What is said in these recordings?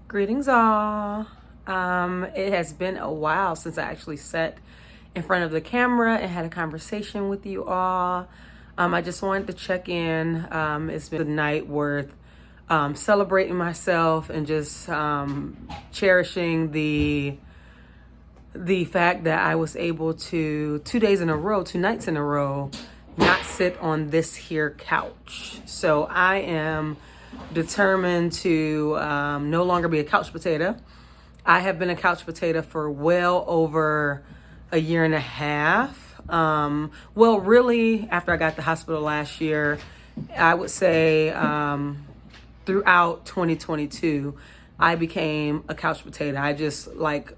Greetings all. It has been a while since I actually sat in front of the camera and had a conversation with you all. I just wanted to check in. It's been a night worth celebrating myself and just cherishing the fact that I was able to 2 nights in a row, not sit on this here couch. So I am determined to no longer be a couch potato. I have been a couch potato for well over a year and a half. Well, really, after I got to the hospital last year, I would say throughout 2022, I became a couch potato. I just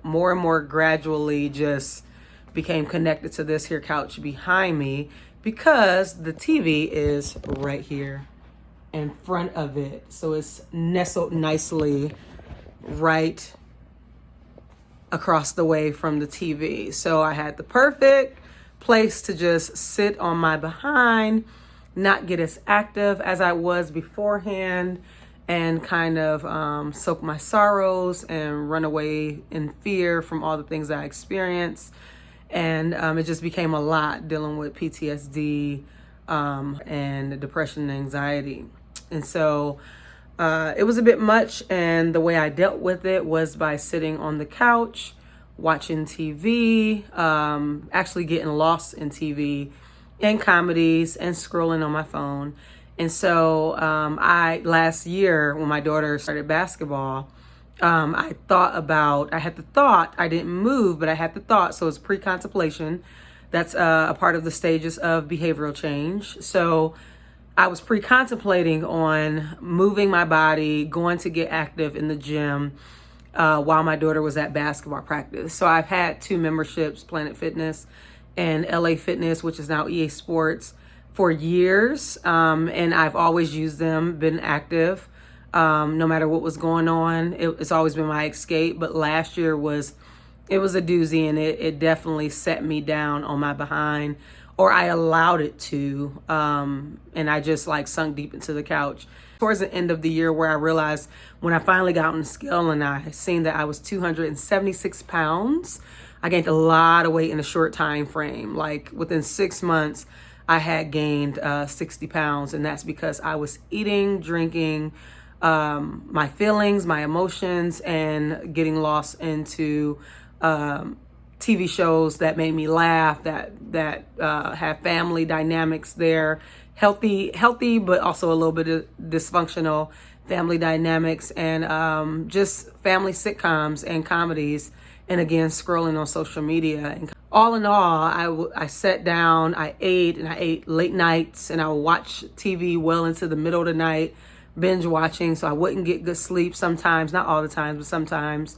more and more gradually just became connected to this here couch behind me because the TV is right here in front of it. So it's nestled nicely right across the way from the TV. So I had the perfect place to just sit on my behind, not get as active as I was beforehand, and kind of soak my sorrows and run away in fear from all the things that I experienced. And it just became a lot dealing with PTSD and depression and anxiety. And so it was a bit much. And the way I dealt with it was by sitting on the couch, watching TV, actually getting lost in TV and comedies and scrolling on my phone. And so last year when my daughter started basketball, I had the thought, I didn't move, but I had the thought. So it's pre-contemplation. That's a part of the stages of behavioral change. So I was pre-contemplating on moving my body, going to get active in the gym while my daughter was at basketball practice. So I've had 2 memberships, Planet Fitness and LA Fitness, which is now EA Sports, for years. And I've always used them, been active. No matter what was going on, it's always been my escape. But last year was a doozy, and it definitely set me down on my behind, or I allowed it to. And I just sunk deep into the couch. Towards the end of the year, where I realized when I finally got on the scale and I seen that I was 276 pounds, I gained a lot of weight in a short time frame. Within 6 months, I had gained 60 pounds. And that's because I was eating, drinking, my feelings, my emotions, and getting lost into TV shows that made me laugh, that have family dynamics there, healthy, but also a little bit of dysfunctional family dynamics, and just family sitcoms and comedies, and again, scrolling on social media. And all in all, I sat down, I ate late nights, and I would watch TV well into the middle of the night, binge watching, so I wouldn't get good sleep sometimes, not all the times, but sometimes.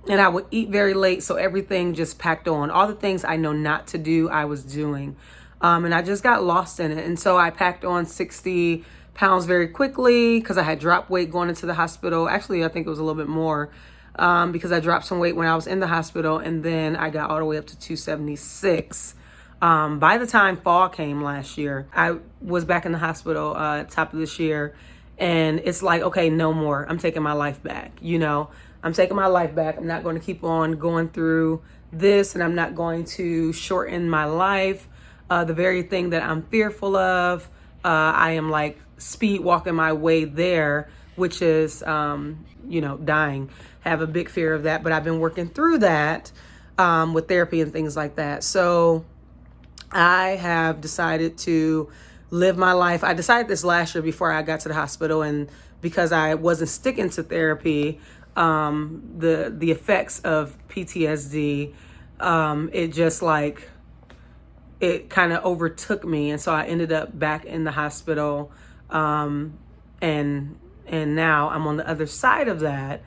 And I would eat very late, so everything just packed on. All the things I know not to do, I was doing. And I just got lost in it. And so I packed on 60 pounds very quickly because I had dropped weight going into the hospital. Actually, I think it was a little bit more because I dropped some weight when I was in the hospital, and then I got all the way up to 276. By the time fall came last year, I was back in the hospital top of this year. And it's okay, no more. I'm taking my life back. I'm taking my life back. I'm not going to keep on going through this, and I'm not going to shorten my life. The very thing that I'm fearful of, I am speed walking my way there, which is, dying. Have a big fear of that, but I've been working through that with therapy and things like that. So I have decided to live my life. I decided this last year before I got to the hospital, and because I wasn't sticking to therapy, the effects of PTSD, it just it kind of overtook me, and so I ended up back in the hospital, and now I'm on the other side of that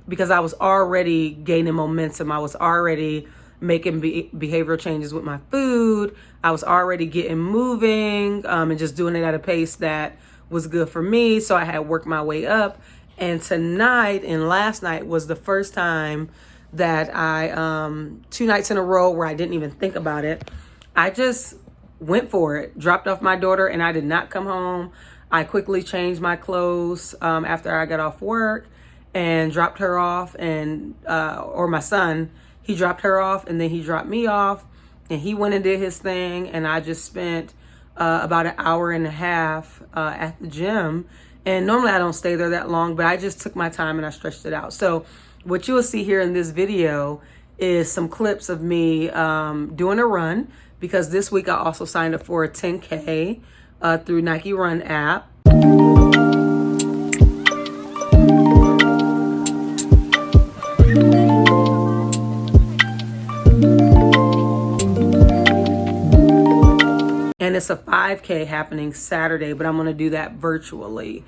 because I was already gaining momentum. I was already making behavioral changes with my food. I was already getting moving and just doing it at a pace that was good for me. So I had worked my way up. And tonight and last night was the first time that I, 2 nights in a row where I didn't even think about it. I just went for it, dropped off my daughter, and I did not come home. I quickly changed my clothes after I got off work and dropped her off, and or my son, he dropped her off, and then he dropped me off, and he went and did his thing, and I just spent about an hour and a half at the gym. And normally I don't stay there that long, but I just took my time and I stretched it out. So what you will see here in this video is some clips of me doing a run, because this week I also signed up for a 10K through Nike Run app. And it's a 5K happening Saturday, but I'm going to do that virtually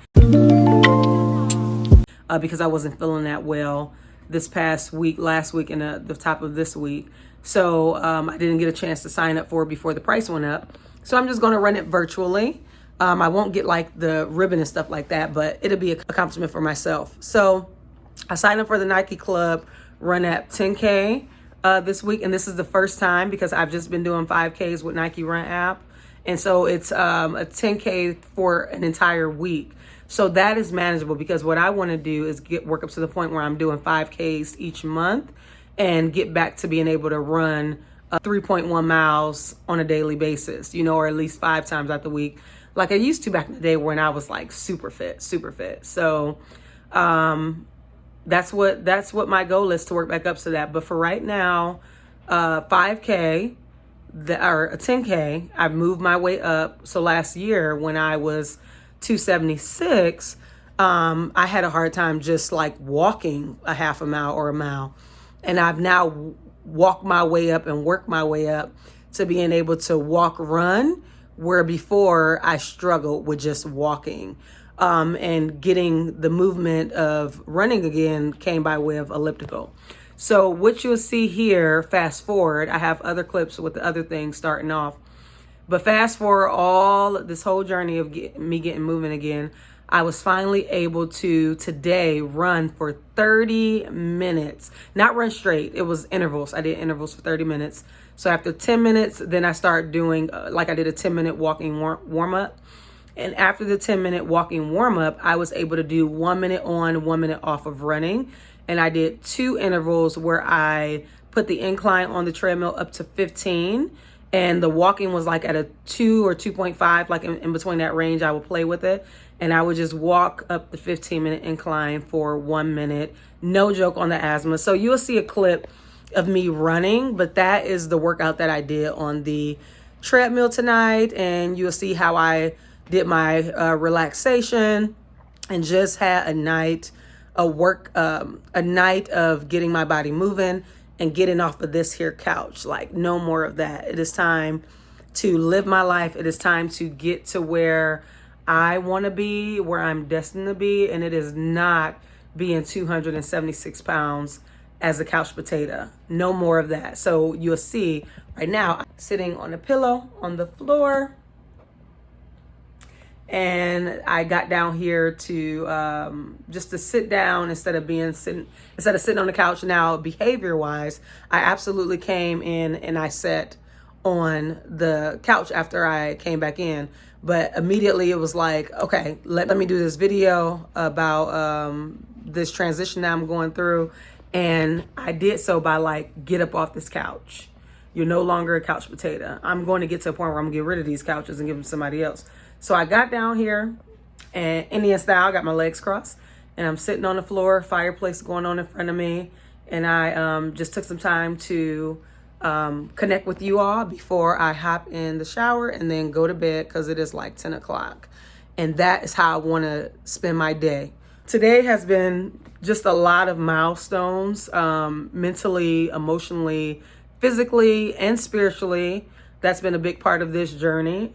because I wasn't feeling that well this past week, last week, and the top of this week. So I didn't get a chance to sign up for it before the price went up. So I'm just going to run it virtually. I won't get like the ribbon and stuff like that, but it'll be a accomplishment for myself. So I signed up for the Nike Club Run App 10K this week. And this is the first time because I've just been doing 5Ks with Nike Run app. And so it's a 10K for an entire week. So that is manageable, because what I want to do is work up to the point where I'm doing 5Ks each month and get back to being able to run 3.1 miles on a daily basis, or at least 5 times out the week, like I used to back in the day when I was like super fit. So that's what my goal is, to work back up to that. But for right now, 5K, or a 10K, I've moved my way up. So last year when I was 276, I had a hard time just like walking a half a mile or a mile. And I've now walked my way up and worked my way up to being able to run, where before I struggled with just walking. And getting the movement of running again came by way of elliptical. So what you'll see here, fast forward, I have other clips with the other things starting off, but fast forward this whole journey of me getting moving again, I was finally able to today run for 30 minutes, not run straight. It was intervals. I did intervals for 30 minutes. So after 10 minutes, then I started doing like I did a 10-minute walking warm up. And after the 10-minute walking warm up, I was able to do 1 minute on, 1 minute off of running. And I did 2 intervals where I put the incline on the treadmill up to 15. And the walking was like at a 2 or 2.5, like in between that range. I would play with it. And I would just walk up the 15-minute incline for 1 minute. No joke on the asthma. So you'll see a clip of me running, but that is the workout that I did on the treadmill tonight. And you'll see how I did my relaxation and just had a night of getting my body moving and getting off of this here couch. Like, no more of that. It is time to live my life. It is time to get to where I want to be, where I'm destined to be. And it is not being 276 pounds as a couch potato. No more of that. So you'll see right now, I'm sitting on a pillow on the floor. And I got down here to just to sit down instead of sitting on the couch. Now, behavior wise, I absolutely came in and I sat on the couch after I came back in. But immediately it was like, okay, let me do this video about this transition that I'm going through. And I did so by like, get up off this couch. You're no longer a couch potato. I'm going to get to a point where I'm gonna get rid of these couches and give them to somebody else. So I got down here and Indian style, got my legs crossed, and I'm sitting on the floor, fireplace going on in front of me. And I just took some time to connect with you all before I hop in the shower and then go to bed, because it is like 10 o'clock. And that is how I want to spend my day. Today has been just a lot of milestones, mentally, emotionally, physically, and spiritually. That's been a big part of this journey.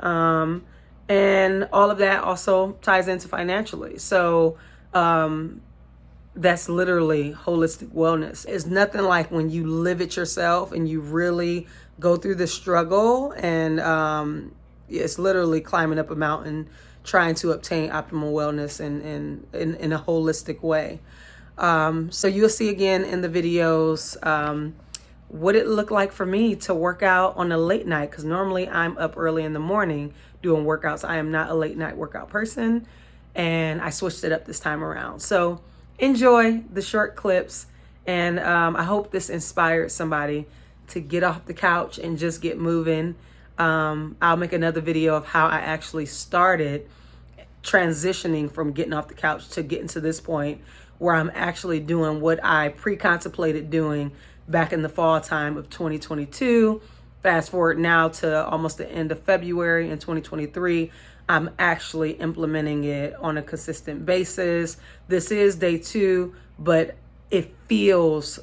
And all of that also ties into financially. So that's literally holistic wellness. It's nothing like when you live it yourself and you really go through the struggle, and it's literally climbing up a mountain trying to obtain optimal wellness in a holistic way. So you'll see again in the videos what it looked like for me to work out on a late night, because normally I'm up early in the morning doing workouts. I am not a late night workout person, and I switched it up this time around. So enjoy the short clips. And I hope this inspired somebody to get off the couch and just get moving. I'll make another video of how I actually started transitioning from getting off the couch to getting to this point where I'm actually doing what I pre-contemplated doing back in the fall time of 2022. Fast forward now to almost the end of February in 2023. I'm actually implementing it on a consistent basis. This is day 2, but it feels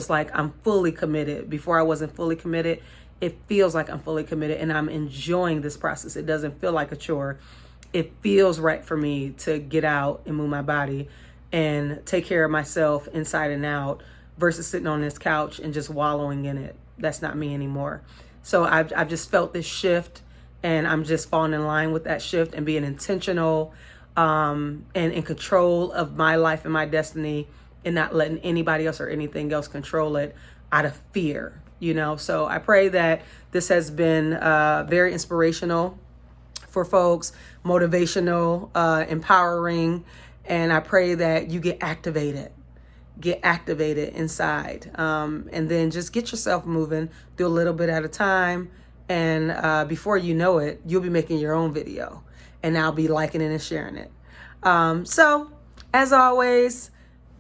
like I'm fully committed. Before I wasn't fully committed. It feels like I'm fully committed, and I'm enjoying this process. It doesn't feel like a chore. It feels right for me to get out and move my body and take care of myself inside and out versus sitting on this couch and just wallowing in it. That's not me anymore. So I've just felt this shift, and I'm just falling in line with that shift and being intentional and in control of my life and my destiny, and not letting anybody else or anything else control it out of fear, you know? So I pray that this has been very inspirational for folks, motivational, empowering, and I pray that you get activated inside, and then just get yourself moving, do a little bit at a time, and before you know it, you'll be making your own video, and I'll be liking it and sharing it. So as always,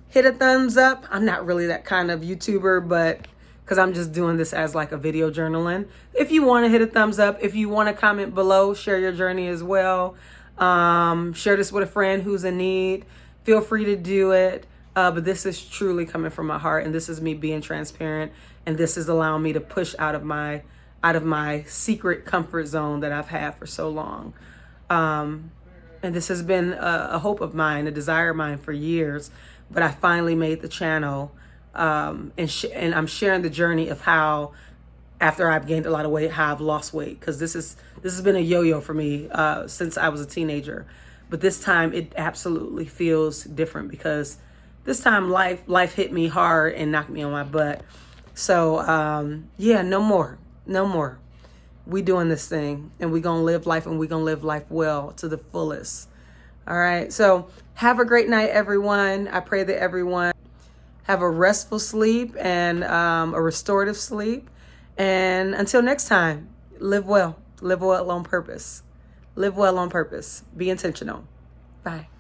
hit a thumbs up. I'm not really that kind of YouTuber, but because I'm just doing this as like a video journaling. If you want to hit a thumbs up, if you want to comment below, share your journey as well. Share this with a friend who's in need. Feel free to do it. But this is truly coming from my heart, and this is me being transparent, and this is allowing me to push out of my secret comfort zone that I've had for so long. And this has been a hope of mine, a desire of mine for years. But I finally made the channel, and I'm sharing the journey of how, after I've gained a lot of weight, how I've lost weight. Because this has been a yo-yo for me since I was a teenager. But this time it absolutely feels different, because this time life hit me hard and knocked me on my butt. So yeah, no more. We doing this thing, and we gonna live life, and we gonna live life well to the fullest. All right. So have a great night, everyone. I pray that everyone have a restful sleep and a restorative sleep. And until next time, live well on purpose. Live well on purpose. Be intentional. Bye.